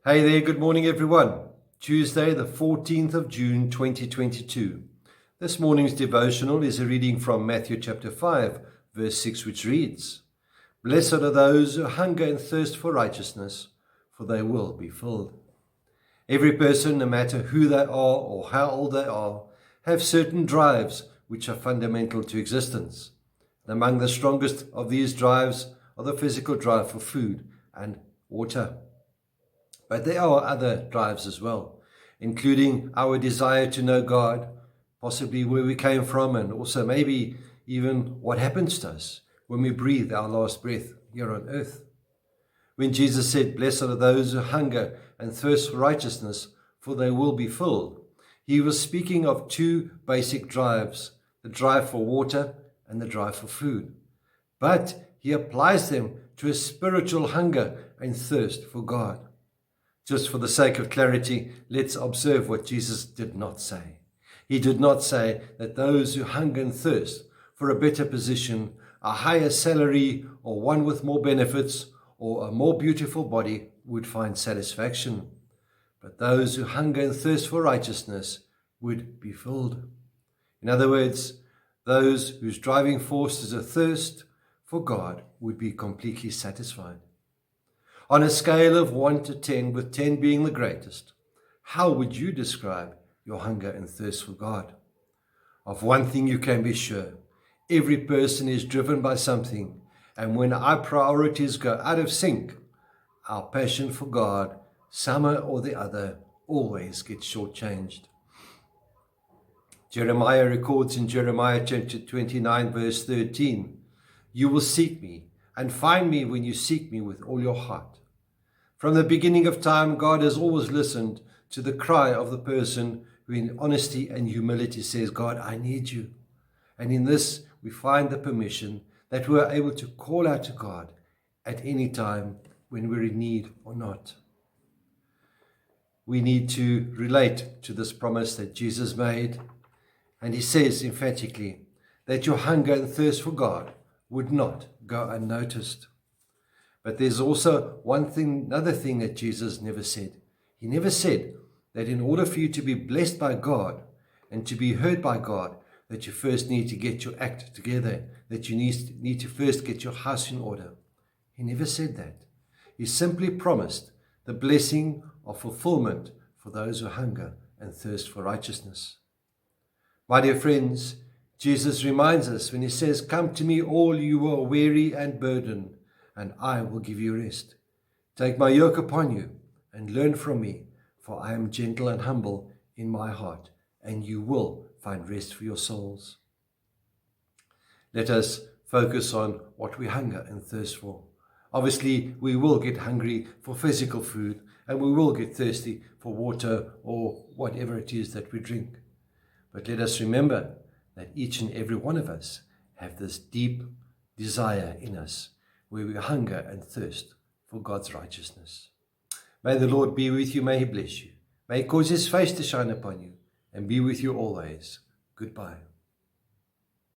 Hey there, good morning everyone. Tuesday, the 14th of June, 2022. This morning's devotional is a reading from Matthew chapter 5, verse 6, which reads, "Blessed are those who hunger and thirst for righteousness, for they will be filled." Every person, no matter who they are or how old they are, have certain drives which are fundamental to existence. And among the strongest of these drives are the physical drive for food and water. But there are other drives as well, including our desire to know God, possibly where we came from, and also maybe even what happens to us when we breathe our last breath here on earth. When Jesus said, "Blessed are those who hunger and thirst for righteousness, for they will be filled," he was speaking of two basic drives, the drive for water and the drive for food. But he applies them to a spiritual hunger and thirst for God. Just for the sake of clarity, let's observe what Jesus did not say. He did not say that those who hunger and thirst for a better position, a higher salary, or one with more benefits, or a more beautiful body would find satisfaction. But those who hunger and thirst for righteousness would be filled. In other words, those whose driving force is a thirst for God would be completely satisfied. On a scale of 1 to 10, with 10 being the greatest, how would you describe your hunger and thirst for God? Of one thing you can be sure, every person is driven by something, and when our priorities go out of sync, our passion for God, somehow or the other, always gets shortchanged. Jeremiah records in Jeremiah chapter 29, verse 13, "You will seek me and find me when you seek me with all your heart." From the beginning of time, God has always listened to the cry of the person who in honesty and humility says, "God, I need you." And in this, we find the permission that we are able to call out to God at any time when we're in need or not. We need to relate to this promise that Jesus made. And he says emphatically that your hunger and thirst for God would not go unnoticed. But there's also another thing that Jesus never said. He never said that in order for you to be blessed by God and to be heard by God, that you first need to get your act together, that you need to first get your house in order. He never said that. He simply promised the blessing of fulfillment for those who hunger and thirst for righteousness. My dear friends, Jesus reminds us when he says, "Come to me, all you who are weary and burdened, and I will give you rest. Take my yoke upon you and learn from me, for I am gentle and humble in my heart, and you will find rest for your souls." Let us focus on what we hunger and thirst for. Obviously, we will get hungry for physical food, and we will get thirsty for water or whatever it is that we drink. But let us remember that each and every one of us have this deep desire in us where we hunger and thirst for God's righteousness. May the Lord be with you. May he bless you. May he cause his face to shine upon you and be with you always. Goodbye.